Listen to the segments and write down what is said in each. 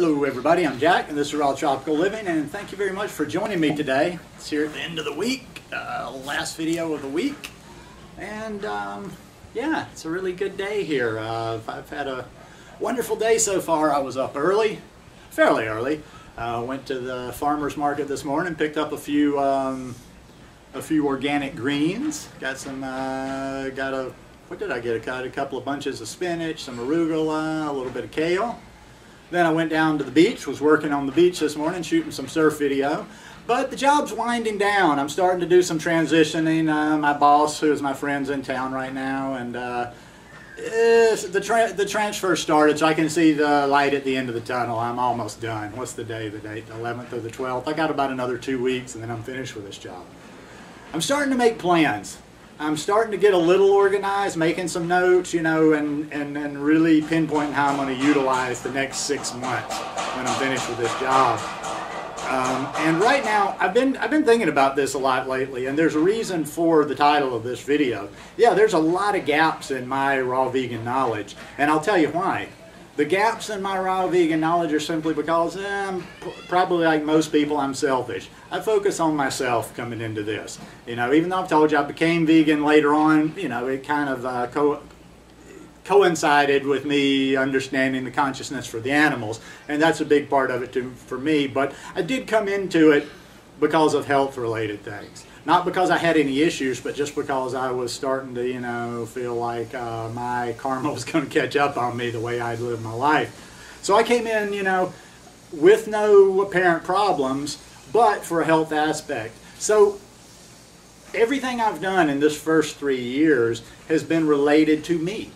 Hello everybody, I'm Jack and this is Raw Tropical Living, and thank you very much for joining me today. It's here at the end of the week, last video of the week, and yeah, it's a really good day here. I've had a wonderful day so far. I was up early, fairly early. Went to the farmer's market this morning, picked up a few organic greens. Got some, what did I get? I got a couple of bunches of spinach, some arugula, a little bit of kale. Then I went down to the beach, was working on the beach this morning, shooting some surf video. But the job's winding down. I'm starting to do some transitioning. My boss, who is my friend's in town right now, and the transfer started, so I can see the light at the end of the tunnel. I'm almost done. What's the day? The date? The 11th or the 12th? I got about another 2 weeks, and then I'm finished with this job. I'm starting to make plans. I'm starting to get a little organized, making some notes, you know, and really pinpointing how I'm going to utilize the next 6 months when I'm finished with this job. And right now, I've been thinking about this a lot lately, and there's a reason for the title of this video. Yeah, there's a lot of gaps in my raw vegan knowledge, and I'll tell you why. The gaps in my raw vegan knowledge are simply because I'm probably like most people, I'm selfish. I focus on myself coming into this. You know, even though I've told you I became vegan later on, you know, it kind of coincided with me understanding the consciousness for the animals, and that's a big part of it too for me. But I did come into it because of health-related things. Not because I had any issues, but just because I was starting to, you know, feel like my karma was going to catch up on me the way I'd lived my life. So I came in, you know, with no apparent problems, but for a health aspect. So everything I've done in this first 3 years has been related to me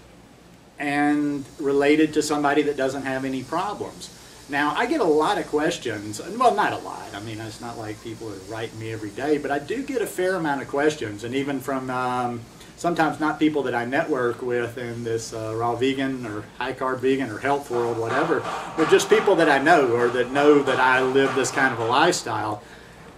and related to somebody that doesn't have any problems. Now, I get a lot of questions, well, not a lot, I mean, it's not like people are writing me every day, but I do get a fair amount of questions, and even from sometimes not people that I network with in this raw vegan or high-carb vegan or health world, whatever, but just people that I know or that know that I live this kind of a lifestyle.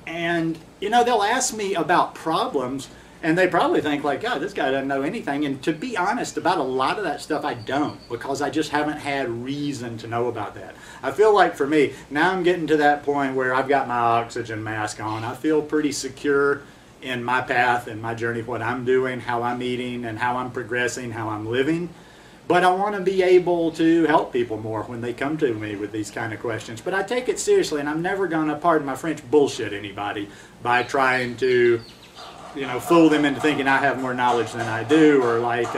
And, you know, they'll ask me about problems, and they probably think like, God, this guy doesn't know anything. And to be honest, about a lot of that stuff I don't, because I just haven't had reason to know about that. I feel like for me, now I'm getting to that point where I've got my oxygen mask on. I feel pretty secure in my path and my journey, what I'm doing, how I'm eating, and how I'm progressing, how I'm living. But I want to be able to help people more when they come to me with these kind of questions. But I take it seriously, and I'm never going to, pardon my French, bullshit anybody by trying to, you know, fool them into thinking I have more knowledge than I do, or like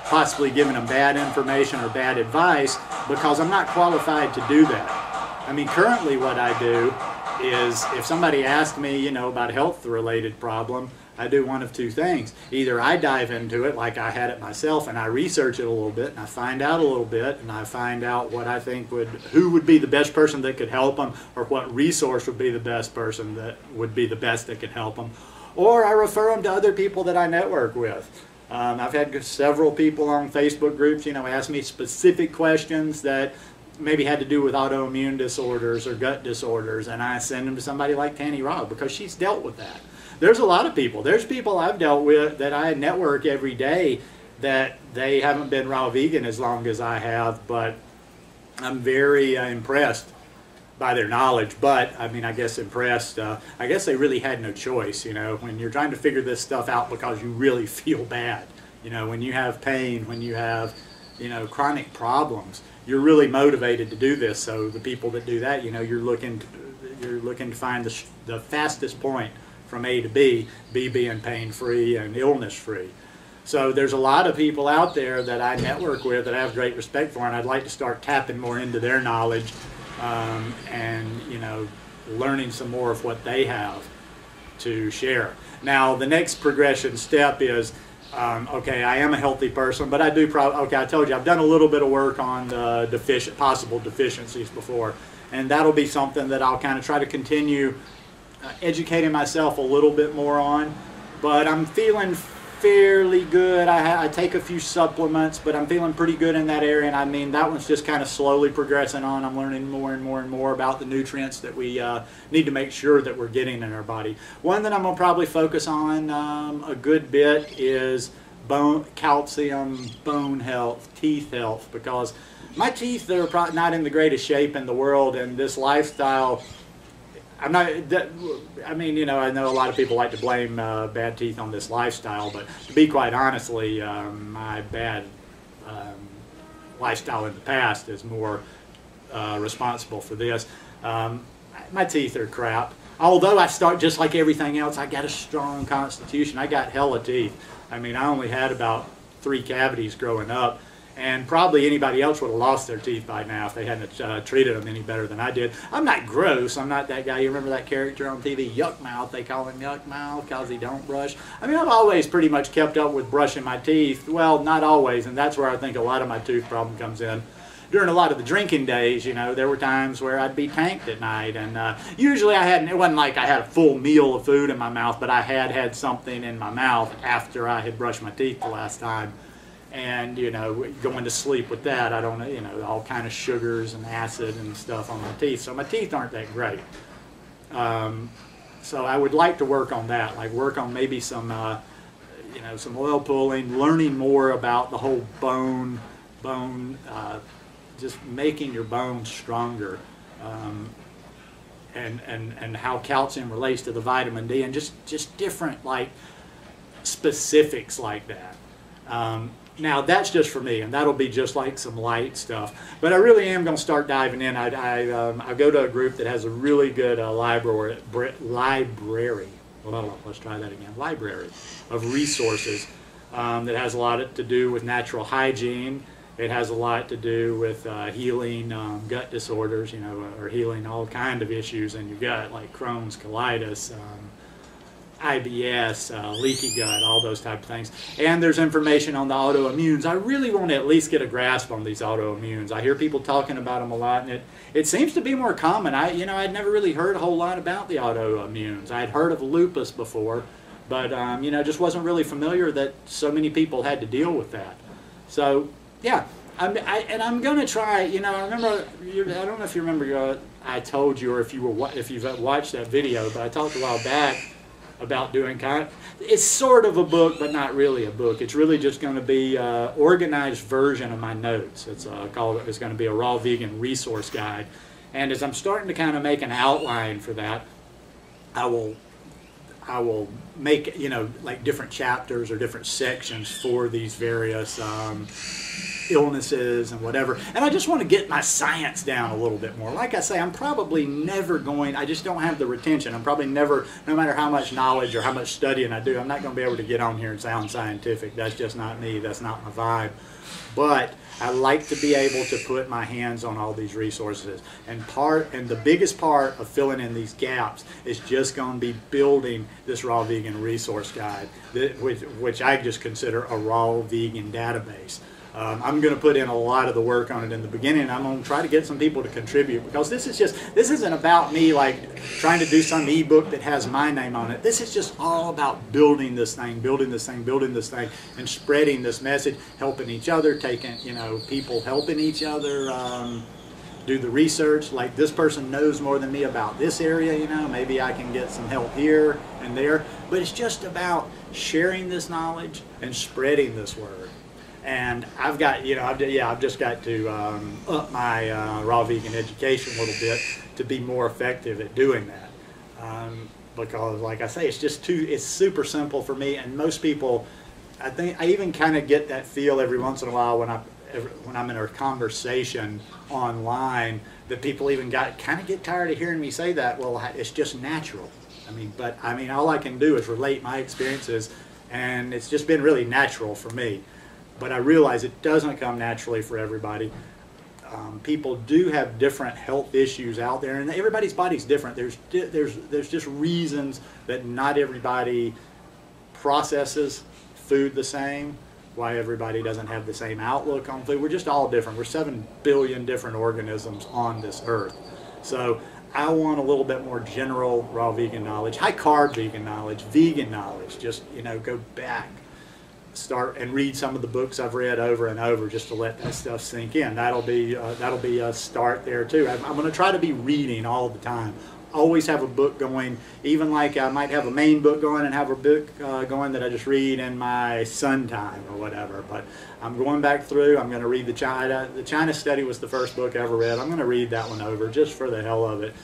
possibly giving them bad information or bad advice, because I'm not qualified to do that. I mean, currently what I do is if somebody asks me, you know, about a health-related problem, I do one of two things. Either I dive into it like I had it myself and I research it a little bit and I find out a little bit and I find out what I think who would be the best person that could help them, or what resource would be the best person that would be the best that could help them. Or I refer them to other people that I network with. I've had several people on Facebook groups, you know, ask me specific questions that maybe had to do with autoimmune disorders or gut disorders, and I send them to somebody like Tanny Robb because she's dealt with that. There's a lot of people. There's people I've dealt with that I network every day that they haven't been raw vegan as long as I have, but I'm very impressed by their knowledge. But I mean, I guess impressed, I guess they really had no choice, you know, when you're trying to figure this stuff out because you really feel bad, you know, when you have pain, when you have, you know, chronic problems, you're really motivated to do this. So the people that do that, you know, you're looking to find the fastest point from A to B being pain-free and illness-free. So there's a lot of people out there that I network with that I have great respect for, and I'd like to start tapping more into their knowledge and, you know, learning some more of what they have to share. Now, the next progression step is, okay, I am a healthy person, but I do okay, I told you, I've done a little bit of work on the possible deficiencies before, and that'll be something that I'll kind of try to continue educating myself a little bit more on. But I'm feeling fairly good. I take a few supplements, but I'm feeling pretty good in that area, and I mean, that one's just kind of slowly progressing on. I'm learning more and more and more about the nutrients that we need to make sure that we're getting in our body. One that I'm going to probably focus on a good bit is bone, calcium, bone health, teeth health, because my teeth are probably not in the greatest shape in the world, and this lifestyle, I'm not, I mean, you know, I know a lot of people like to blame bad teeth on this lifestyle, but to be quite honestly, my bad lifestyle in the past is more responsible for this. My teeth are crap. Although I start just like everything else, I got a strong constitution. I got hella teeth. I mean, I only had about 3 cavities growing up, and probably anybody else would have lost their teeth by now if they hadn't treated them any better than I did. I'm not gross. I'm not that guy. You remember that character on TV, Yuck Mouth? They call him Yuck Mouth because he don't brush. I mean, I've always pretty much kept up with brushing my teeth. Well, not always, and that's where I think a lot of my tooth problem comes in. During a lot of the drinking days, you know, there were times where I'd be tanked at night, and usually it wasn't like I had a full meal of food in my mouth, but I had something in my mouth after I had brushed my teeth the last time. And, you know, going to sleep with that, I don't know, you know, all kind of sugars and acid and stuff on my teeth. So my teeth aren't that great. So I would like to work on that, like work on maybe some, you know, some oil pulling, learning more about the whole bone, just making your bones stronger, and how calcium relates to the vitamin D, and just different like specifics like that. Now that's just for me, and that'll be just like some light stuff. But I really am going to start diving in. I go to a group that has a really good library. Let's try that again. Library of resources that has a lot to do with natural hygiene. It has a lot to do with healing gut disorders, you know, or healing all kind of issues in your gut, like Crohn's, colitis, IBS, leaky gut, all those type of things. And there's information on the autoimmunes. I really want to at least get a grasp on these autoimmunes. I hear people talking about them a lot, and it seems to be more common. I'd never really heard a whole lot about the autoimmunes. I'd heard of lupus before, but you know, just wasn't really familiar that so many people had to deal with that. So yeah, I'm going to try. You know, I remember. I don't know if you remember. I told you, or if you've watched that video, but I talked a while back about doing it's sort of a book, but not really a book. It's really just going to be an organized version of my notes. It's going to be a raw vegan resource guide. And as I'm starting to kind of make an outline for that, I will make, you know, like different chapters or different sections for these various illnesses and whatever. And I just want to get my science down a little bit more. Like I say, I'm probably never going, I just don't have the retention. I'm probably never, no matter how much knowledge or how much studying I do, I'm not going to be able to get on here and sound scientific. That's just not me. That's not my vibe. But I like to be able to put my hands on all these resources. And the biggest part of filling in these gaps is just going to be building this raw vegan resource guide, which I just consider a raw vegan database. I'm going to put in a lot of the work on it in the beginning. I'm going to try to get some people to contribute, because this isn't about me like trying to do some ebook that has my name on it. This is just all about building this thing, and spreading this message, helping each other, people helping each other, do the research. Like, this person knows more than me about this area, you know, maybe I can get some help here and there. But it's just about sharing this knowledge and spreading this word. And I've got, you know, I've just got to up my raw vegan education a little bit to be more effective at doing that. Because, like I say, it's super simple for me, and most people, I think, I even kind of get that feel every once in a while when I'm in a conversation online, that people even kind of get tired of hearing me say that. Well, it's just natural. But all I can do is relate my experiences, and it's just been really natural for me. But I realize it doesn't come naturally for everybody. People do have different health issues out there, and everybody's body's different. There's just reasons that not everybody processes food the same, why everybody doesn't have the same outlook on food. We're just all different. We're 7 billion different organisms on this earth. So I want a little bit more general raw vegan knowledge, high carb vegan knowledge, just, you know, go back. Start and read some of the books I've read over and over, just to let that stuff sink in. That'll be a start there too. I'm going to try to be reading all the time, always have a book going, even like I might have a main book going and have a book going that I just read in my sun time or whatever. But I'm going back through. I'm going to read the China Study was the first book I ever read. I'm going to read that one over just for the hell of it.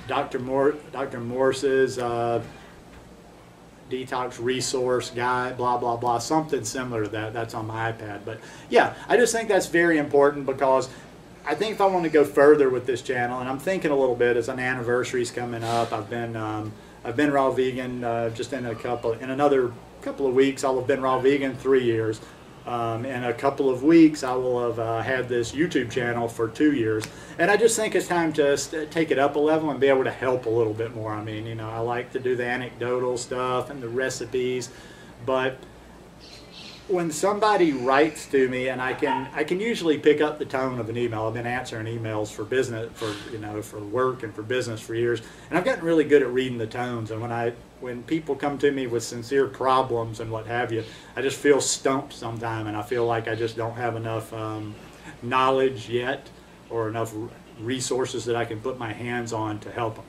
Dr. Morse's detox resource guide, blah blah blah, something similar to that. That's on my iPad. But yeah, I just think that's very important, because I think if I want to go further with this channel, and I'm thinking a little bit as an anniversary's coming up. I've been raw vegan just in another couple of weeks. I'll have been raw vegan 3 years. In a couple of weeks, I will have had this YouTube channel for 2 years, and I just think it's time to take it up a level and be able to help a little bit more. I mean, you know, I like to do the anecdotal stuff and the recipes, but when somebody writes to me, and I can usually pick up the tone of an email. I've been answering emails for business, for work and for business for years, and I've gotten really good at reading the tones. And when people come to me with sincere problems and what have you, I just feel stumped sometimes, and I feel like I just don't have enough knowledge yet, or enough resources that I can put my hands on to help them.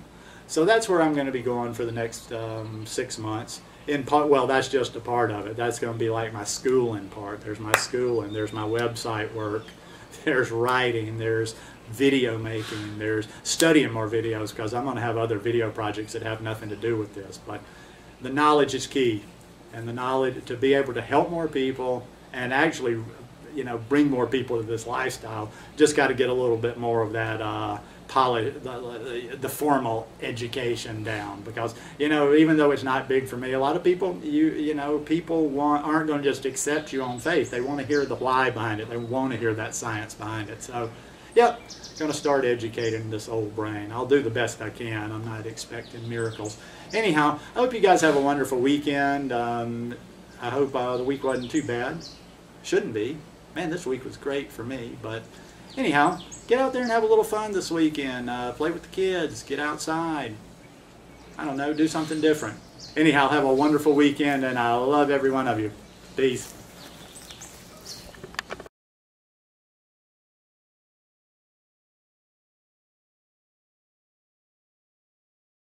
So that's where I'm going to be going for the next 6 months. In part, well, that's just a part of it. That's going to be like my schooling part. There's my schooling, there's my website work, there's writing, there's video making, there's studying more videos, because I'm going to have other video projects that have nothing to do with this. But the knowledge is key, and the knowledge to be able to help more people and actually, you know, bring more people to this lifestyle. Just got to get a little bit more of that the formal education down, because, you know, even though it's not big for me, a lot of people, people aren't going to just accept you on faith. They want to hear the why behind it. They want to hear that science behind it. So, yep, going to start educating this old brain. I'll do the best I can. I'm not expecting miracles. Anyhow, I hope you guys have a wonderful weekend. I hope the week wasn't too bad. Shouldn't be. Man, this week was great for me. But anyhow, get out there and have a little fun this weekend. Play with the kids. Get outside. I don't know, do something different. Anyhow, have a wonderful weekend, and I love every one of you. Peace.